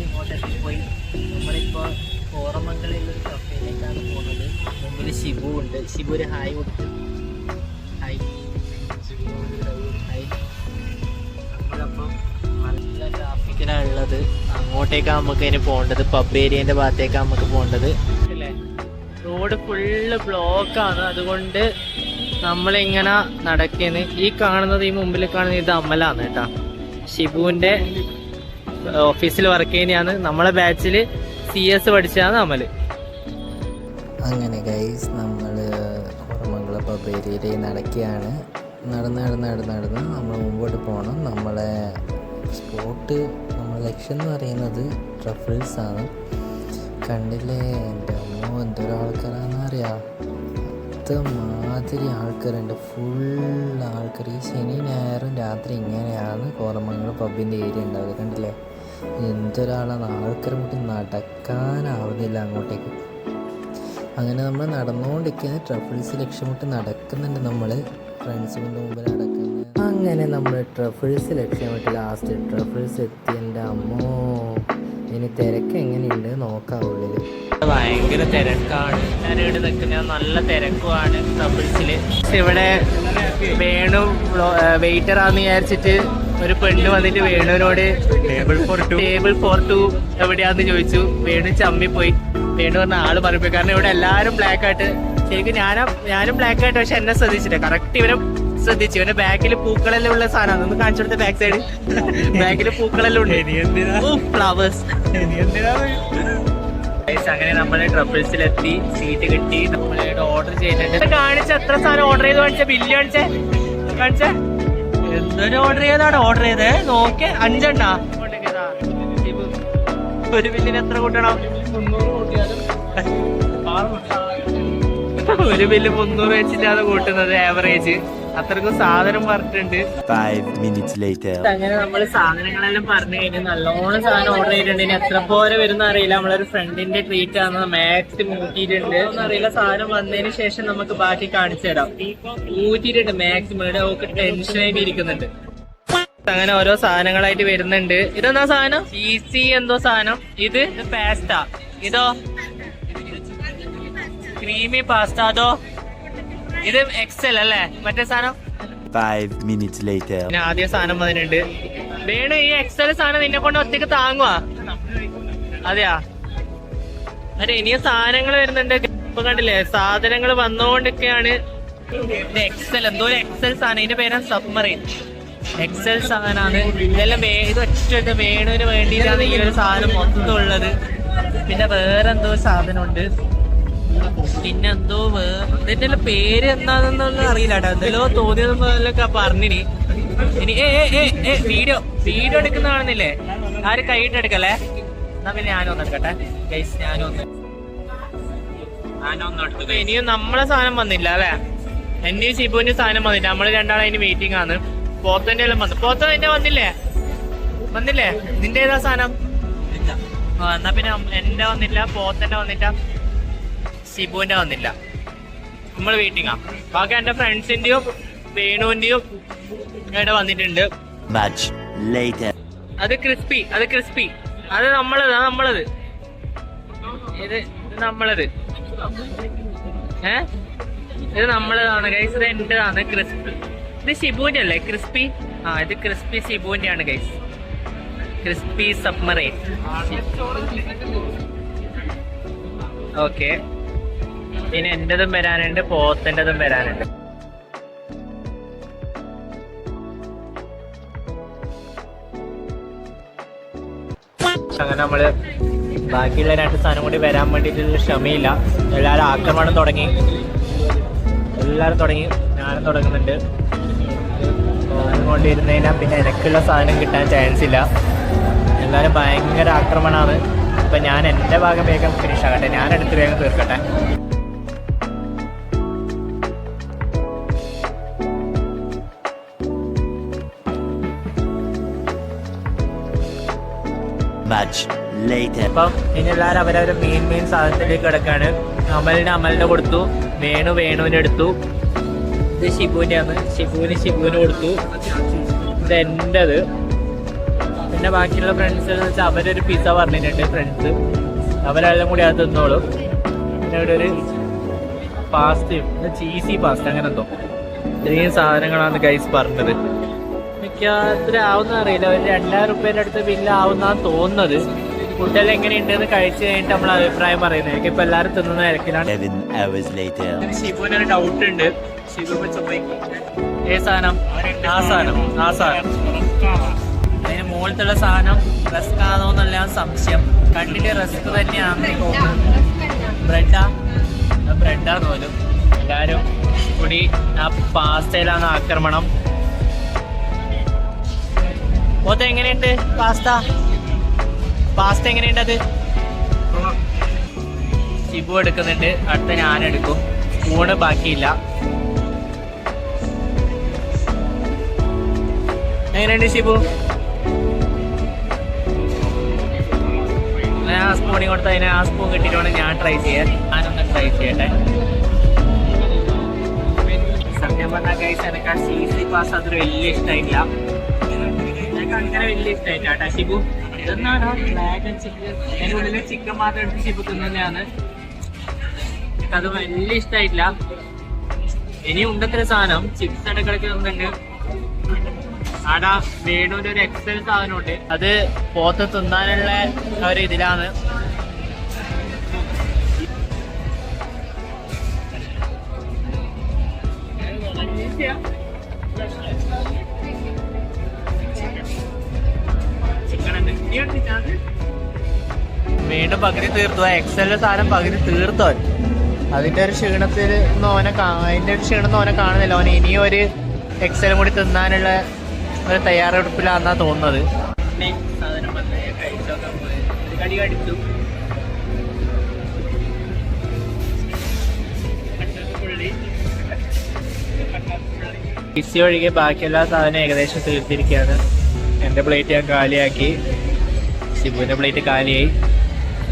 ഇങ്ങോട്ടേക്ക് പോയി. നമ്മളിപ്പോൾ കോറമംഗലയിലൊരു കഫേയിലേക്കാണ് പോകുന്നത്. മുമ്പിൽ ഷിബു ഉണ്ട്. ഷിബു ഒരു ഹായ് കൊടുത്തു. Hi hi. നമ്മളപ്പം നല്ല ട്രാഫിക്കിലാണ് ഉള്ളത്. അങ്ങോട്ടേക്കാണ് നമുക്ക് ഇനി പോകേണ്ടത്. പബ് ഏരിയൻ്റെ ഭാഗത്തേക്കാണ് നമുക്ക് പോകേണ്ടത് അല്ലേ. റോഡ് ഫുള്ള് ബ്ലോക്കാണ്. അതുകൊണ്ട് നമ്മളിങ്ങനെ നടക്കുന്നു. ഈ കാണുന്നത്, ഈ മുമ്പിൽ കാണുന്നത് ഇത് അമലാണ് കേട്ടോ. ഷിബുവിൻ്റെ ഓഫീസിൽ വർക്ക് ചെയ്യുന്നതാണ്. നമ്മളെ ബാച്ചിൽ CS പഠിച്ചതാണ് അമൽ. അങ്ങനെ ഗൈസ് നമ്മൾ കോറമംഗലം പബ് ഏരിയയിൽ നടക്കുകയാണ്. നടന്ന് നമ്മൾ മുമ്പോട്ട് പോകണം. നമ്മളെ സ്പോട്ട്, നമ്മുടെ ലക്ഷ്യം എന്ന് പറയുന്നത് ട്രഫിൾസ് ആണ്. കണ്ടില്ലേ എൻ്റെ അമ്മോ, എന്തൊരു ആൾക്കാരാണെന്ന് അറിയാം. മാതിരി ആൾക്കാരുണ്ട്, ഫുൾ ആൾക്കാർ. ഈ ശനി ഞായറും രാത്രി ഇങ്ങനെയാണ് കോറമംഗലം പബ്ബിൻ്റെ ഏരിയ ഉണ്ടാവുക. കണ്ടില്ലേ എന്തൊരാളാണ്. ആൾക്കാർ മുട്ടി നടക്കാനാവുന്നില്ല അങ്ങോട്ടേക്ക്. അങ്ങനെ നമ്മൾ നടന്നുകൊണ്ടിരിക്കുന്ന ട്രഫിൾസ് ലക്ഷ്യമിട്ട് നടക്കുന്നുണ്ട്. നമ്മൾ ഫ്രണ്ട്സിൻ്റെ മുമ്പിൽ നടക്കുന്നത്. അങ്ങനെ നമ്മൾ ട്രഫിൾസ് ലക്ഷ്യമിട്ട് ലാസ്റ്റ് ട്രഫിൾസ് എത്തി. എൻ്റെ അമ്മോ, ഇനി തിരക്ക് എങ്ങനെയുണ്ട് നോക്കാം. ഉള്ളിൽ ഭയങ്കര തിരക്കാണ്. ഞാനിവിടെ നിൽക്കുന്ന നല്ല തിരക്കുമാണ് ട്രഫിൾസിൽ. ഇവിടെ വേണു വെയിറ്ററാന്ന് വിചാരിച്ചിട്ട് ഒരു പെണ്ണ് വന്നിട്ട് വേണുവിനോട് ടേബിൾ 4-2 എവിടെയാന്ന് ചോദിച്ചു. വേണു ചമ്മിപ്പോയി. വേണു പറഞ്ഞ ആള് പറയുമ്പോൾ, കാരണം ഇവിടെ എല്ലാവരും ബ്ലാക്ക് ആയിട്ട്. ശരിക്കും ഞാനും ബ്ലാക്ക് ആയിട്ട്, പക്ഷെ എന്നെ ശ്രദ്ധിച്ചില്ല. കറക്റ്റ് ഇവനെ ശ്രദ്ധിച്ചു. ഇവന്റെ ബാക്കിൽ പൂക്കളെല്ലാം ഉള്ള സാധനമാണ്. ഒന്ന് കാണിച്ചു കൊടുത്ത ബാക്ക് സൈഡ് ബാക്കിൽ പൂക്കളെല്ലാം ഉണ്ട്, ഫ്ലവേഴ്സ്. അങ്ങനെ നമ്മൾ ട്രഫിൾസിലെത്തി. സീറ്റ് കിട്ടി. നമ്മളിവിടെ ഓർഡർ ചെയ്യുന്നുണ്ട്. കാണിച്ച എത്ര സാധനം ഓർഡർ ചെയ്ത് കാണിച്ച ബില്ല് കാണിച്ച എന്തൊരു ഓർഡർ ചെയ്താണ് ഓർഡർ ചെയ്തേ നോക്കിയ 5 എണ്ണ. ഒരു ബില്ലിന് എത്ര കൂട്ടണം? 300 കൂട്ടിയാലും ഒരു ബില്ല് 300 വെച്ചിട്ടാണ് കൂട്ടുന്നത് ആവറേജ്. അത്രക്കും സാധനം പറഞ്ഞിട്ടുണ്ട്. 5 minutes later. അങ്ങനെ നമ്മള് സാധനങ്ങളെല്ലാം പറഞ്ഞു കഴിഞ്ഞാൽ നല്ലോണം സാധനം ഓർഡർ ചെയ്തിട്ടുണ്ട്. ഇനി എത്ര പോലെ വരുന്ന അറിയില്ല. നമ്മളൊരു ഫ്രണ്ടിന്റെ ട്രീറ്റ് ആണ്. മാക്സ് മൂട്ടിയിട്ടുണ്ട് എന്നറിയില്ല. സാധനം വന്നതിന് ശേഷം നമുക്ക് ബാക്കി കാണിച്ചു തരാം. മൂട്ടിയിട്ടുണ്ട് മാക്സിമം. ഇവിടെ ഒക്കെ ടെൻഷനായിട്ട് ഇരിക്കുന്നുണ്ട്. അങ്ങനെ ഓരോ സാധനങ്ങളായിട്ട് വരുന്നുണ്ട്. ഇതെന്താ സാധനം? ഈസി എന്തോ സാധനം. ഇത് പാസ്ത. ഇതോ ക്രീമി പാസ്ത. അതോ ഇത് XL അല്ലേ മറ്റേ സാധനം? 5 minutes later. ആദ്യ സാധനം വന്നിട്ടുണ്ട്. വേണു ഈ XL സാധനം നിന്നെ കൊണ്ട് ഒറ്റയ്ക്ക് താങ്ങുവാ? അതെയാ. അതെ, ഇനിയും സാധനങ്ങൾ വരുന്നുണ്ട്. ഇപ്പൊ കണ്ടില്ലേ സാധനങ്ങൾ വന്നോണ്ടൊക്കെയാണ്. ഇത് XL, എന്തോ ഒരു XL സാധനം. ഇതിന്റെ പേരാണ് സബ്മറൈൻ. XL സാധനമാണ്. ഇതെല്ലാം ഇത് ഒറ്റ വേണുവിന് വേണ്ടിയിട്ടാണ് ഈ ഒരു സാധനം മൊത്തം ഉള്ളത്. പിന്നെ വേറെ എന്തോ സാധനമുണ്ട്. പിന്നെ എന്തോ ഇതിന്റെ പേര് എന്താണെന്നൊന്നും അറിയില്ല കേട്ടോ. എന്തെല്ലോ തോന്നിയതൊക്കെ പറഞ്ഞിനി. ഇനി വീഡിയോ എടുക്കുന്ന കാണുന്നില്ലേ? ആര് കൈയിട്ട് എടുക്കല്ലേ? എന്നാ പിന്നെ ഞാനൊന്ന് എടുക്കട്ടെ ഗൈസ്. ഞാനൊന്ന് എടുത്തു. ഇനിയും നമ്മളെ സാധനം വന്നില്ല അല്ലേ? എന്റെയും ഷിബുവിന്റെ സാധനം വന്നില്ല. നമ്മള് രണ്ടാളും അതിന് വെയിറ്റിംഗ് ആണ്. പോത്തന്റെ എല്ലാം വന്നു. പോത്ത നിന്റെ വന്നില്ലേ? നിന്റെ ഏതാ സാധനം? എന്നാ പിന്നെ എന്റെ വന്നില്ല, പോത്തന്റെ വന്നില്ല, ഷിബുവിന്റെ വന്നില്ല. നമ്മൾ വെയിറ്റിംഗ് ആ. ബാക്കി എന്റെ ഫ്രണ്ട്സിന്റെയും വേണുവിന്റെയും ഇവിടെ വന്നിട്ടുണ്ട്. അത് ക്രിസ്പി. അത് നമ്മളത് ഇത് നമ്മളത് ഇത് നമ്മളതാണ് ഗൈസ്. ഇത് എന്റേതാണ് ക്രിസ്പി. ഇത് ഷിബുവിന്റെ അല്ലേ ക്രിസ്പി? ഇത് ക്രിസ്പി ഷിബുവിന്റെ ആണ് ഗൈസ്. Crispy submarine. ഓക്കെ. പിന്നെ എന്റേതും വരാനുണ്ട്, പോത്തൻ്റെതും വരാനുണ്ട്. അങ്ങനെ നമ്മള് ബാക്കിയുള്ള 2 സാധനം കൂടി വരാൻ വേണ്ടിയിട്ടുള്ള ക്ഷമയില്ല. എല്ലാവരും ആക്രമണം തുടങ്ങി. ഞാനും തുടങ്ങുന്നുണ്ട്. കൊണ്ടിരുന്നതിനാൽ പിന്നെ എനിക്കുള്ള സാധനം കിട്ടാൻ ചാൻസ് ഇല്ല. എല്ലാവരും ഭയങ്കര ആക്രമണമാണ്. അപ്പം ഞാൻ എൻ്റെ ഭാഗം വേഗം ഫിനിഷ് ആകട്ടെ. ഞാനെടുത്ത് വേഗം തീർക്കട്ടെ. അപ്പം ഇനി എല്ലാവരും അവരവരെ മെയിൻ സാധനത്തിലേക്ക് കിടക്കാണ്. അമലിന്റെ കൊടുത്തു. വേണുവിന്റെ എടുത്തു. ഇത് ഷിബുവിന്റെ ആണ്. ഷിബുവിന് കൊടുത്തു. ഇത് എന്റേത്. പിന്നെ ബാക്കിയുള്ള ഫ്രണ്ട്സ് എന്ന് വെച്ചാൽ അവരൊരു പിസ്സ പറഞ്ഞിട്ടുണ്ട് ഫ്രണ്ട്സ്, അവരെല്ലാം കൂടി അത് തിന്നോളും. പിന്നെ ഇവിടെ ഒരു പാസ്തയും ചീസി പാസ്ത അങ്ങനെ എന്തോ ഇത്രയും സാധനങ്ങളാണ് ഗൈസ് പറഞ്ഞത്. മിക്കത്ര ആവുന്ന അറിയില്ല, ഒരു 2000 റുപ്യേൻ്റെ അടുത്ത് ബില്ല് ആവുന്നാണ് തോന്നുന്നത്. ഫുഡെല്ലാം എങ്ങനെയുണ്ടെന്ന് കഴിച്ച് കഴിഞ്ഞിട്ട് നമ്മൾ അഭിപ്രായം പറയുന്നത്. എനിക്കിപ്പോൾ എല്ലാവരും തിന്നുന്ന തിരക്കിലാണ്. ഷിബുവിനൊരു ഡൗട്ട് ഉണ്ട്. ഷിബു ഏ സാധനം ആ സാധനം അതിന് മുകളിലത്തുള്ള സാധനം റസ്ക് ആണോ എന്നല്ല സംശയം. കണ്ടിട്ട് റസ്ക് തന്നെയാണെന്ന് തോന്നുന്നു. ബ്രെഡാന്ന് പോലും. എല്ലാവരും കൂടി ആ പാസ്തയിലാണ് ആക്രമണം. ഓത്ത എങ്ങനെയുണ്ട് പാസ്ത എങ്ങനെയുണ്ട്? അത് ഷിബു എടുക്കുന്നുണ്ട്, അടുത്ത ഞാനെടുക്കും. സ്പൂണ് ബാക്കിയില്ല. എങ്ങനെയുണ്ട് ഷിബു? ഞാൻ ആ സ്പൂണിൽ കൊടുത്ത് അതിന് ആ സ്പൂൺ കിട്ടിയിട്ടാണ് ഞാൻ ട്രൈ ചെയ്യാൻ. ഞാനൊന്ന് ട്രൈ ചെയ്യട്ടെ. സത്യം പറഞ്ഞാൽ ഗൈസ് എനിക്ക് ആ ചീസി പാസ്ത അത്ര വലിയ ഇഷ്ടമായിട്ടില്ല. എനിക്ക് അങ്ങനെ വലിയ ഇഷ്ടമായില്ല കേട്ടോ. ഷിബു ഇതെന്നാണ് ബ്ലാക്ക് ആൻഡ് ചിക്കൻ, അതിൻ്റെ ഉള്ളിൽ ചിക്കൻ മാത്രം എടുത്ത് ഷിബു തിന്നുന്നതാണ്. അത് വലിയ ഇഷ്ടമായിട്ടില്ല. ഇനി ഉണ്ടത്ര സാധനം ചിപ്സ് ഇടക്കിടക്ക് തിന്നുന്നുണ്ട്. ആടാ വേണൂൻ്റെ ഒരു എക്സൽ സാധനമുണ്ട്, അത് പോത്ത് തിന്നാനുള്ള ഒരു ഇതിലാണ്. വീണ്ടും പകുതി തീർത്തു. എക്സലിന്റെ സാധനം പകുതി തീർത്തോ. അതിന്റെ ഒരു ക്ഷീണത്തിൽ അതിന്റെ ഒരു ക്ഷീണം ഓനെ കാണുന്നില്ല. ഓന് ഇനിയും ഒരു എക്സലും കൂടി തിന്നാനുള്ള ഒരു തയ്യാറെടുപ്പിലാന്നാ തോന്നുന്നത്. പിസി ഒഴികെ ബാക്കിയെല്ലാ സാധനം ഏകദേശം തീർത്തിരിക്കുകയാണ്. എൻ്റെ പ്ലേറ്റ് ഞാൻ കാലിയാക്കി, ഷിബുവിൻ്റെ പ്ലേറ്റ് കാലിയായി.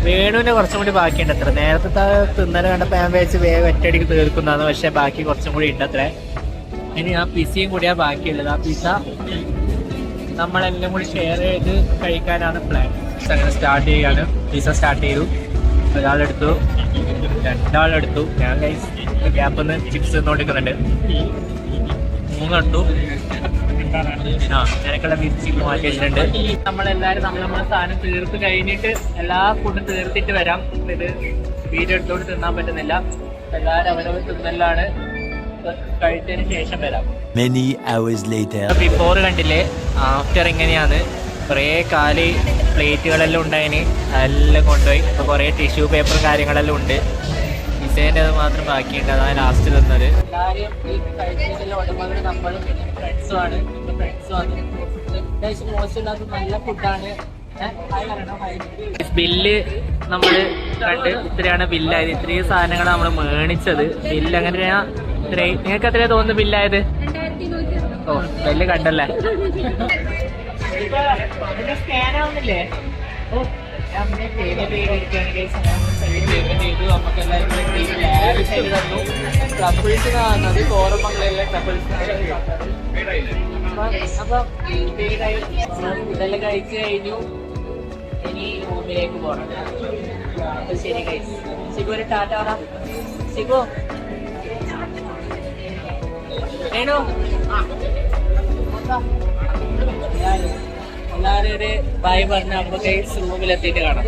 വേണുവിൻ്റെ കുറച്ചും കൂടി ബാക്കിയുണ്ട്. അത്ര നേരത്തെ തിന്നൽ കണ്ടപ്പോൾ ഞാൻ വെച്ച് വേഗം ഒറ്റയടിക്ക് തീർക്കുന്നതാണ്. പക്ഷേ ബാക്കി കുറച്ചും കൂടി ഉണ്ട് അത്ര. ഇനി ആ പിസയും കൂടിയാണ് ബാക്കിയുള്ളത്. ആ പിസ നമ്മളെല്ലാം കൂടി ഷെയർ ചെയ്ത് കഴിക്കാനാണ് പ്ലാൻ. അങ്ങനെ സ്റ്റാർട്ട് ചെയ്യുകയാണ്. പിസ സ്റ്റാർട്ട് ചെയ്തു. ഒരാളെടുത്തു, രണ്ടാളെടുത്തു. ഞാൻ ഗൈസ് ഗ്യാപ്പിൽ നിന്ന് ചിപ്സ് തിന്നുകൊണ്ടിരിക്കുന്നുണ്ട്. 3 കണ്ടു. എനിക്കുള്ള പിസി മാറ്റി വെച്ചിട്ടുണ്ട്. നമ്മളെല്ലാവരും നമ്മുടെ സാധനം തീർത്ത് കഴിഞ്ഞിട്ട് എല്ലാ ഫുഡും തീർത്തിട്ട് വരാം. ഇത് വീഡിയോ എടുത്തോണ്ട് തിന്നാൻ പറ്റുന്നില്ല. എല്ലാവരും അവരവർ തിന്നലാണ്. കഴിച്ചതിന് ശേഷം വരാം. ബിഫോർ കണ്ടില്ലേ, ആഫ്റ്റർ ഇങ്ങനെയാണ്. കുറേ കാലി പ്ലേറ്റുകളെല്ലാം ഉണ്ടായിന്, അതെല്ലാം കൊണ്ടുപോയി. ഇപ്പോൾ കുറേ ടിഷ്യൂ പേപ്പർ കാര്യങ്ങളെല്ലാം ഉണ്ട്. പിസേൻ്റെ അത് മാത്രം ബാക്കിയുണ്ട്, അതാണ് ലാസ്റ്റ് തന്നത്. എല്ലാവരും ഈ കഴിച്ചതിൻ്റെ ഉടമകൾ നമ്മളും ഫ്രണ്ട്സുമാണ്. അത്യാവശ്യം മോശമില്ലാത്ത നല്ല ഫുഡാണ്. ബില്ല് നമ്മൾ കണ്ട് ഇത്രയാണ് ബില്ലായത്. ഇത്രയും സാധനങ്ങൾ നമ്മൾ മേടിച്ചത്. ബില്ല് അങ്ങനെ നിങ്ങൾക്ക് എത്രയാ തോന്നുന്നു ബില്ലായത്? ഓ ബില്ല് കണ്ടല്ലേ. സ്കാൻ ആവുന്നില്ലേ? ഓ ട്രബിൾസ് കാണുന്നത് കോറമംഗലയിലെ ട്രബിൾസ്. അപ്പൊ ഇതെല്ലാം കഴിച്ച് കഴിഞ്ഞു. ഇനി റൂമിലേക്ക് പോകണം. അപ്പൊ ശരി ഗൈസ്. ഷിബു ഒരു ടാറ്റ പറ. ഷിബു വേണോ? എല്ലാരും ഒരു ബൈ പറഞ്ഞ അപ്പൊ ഗൈസ് റൂമിലെത്തിയിട്ട് കാണാം.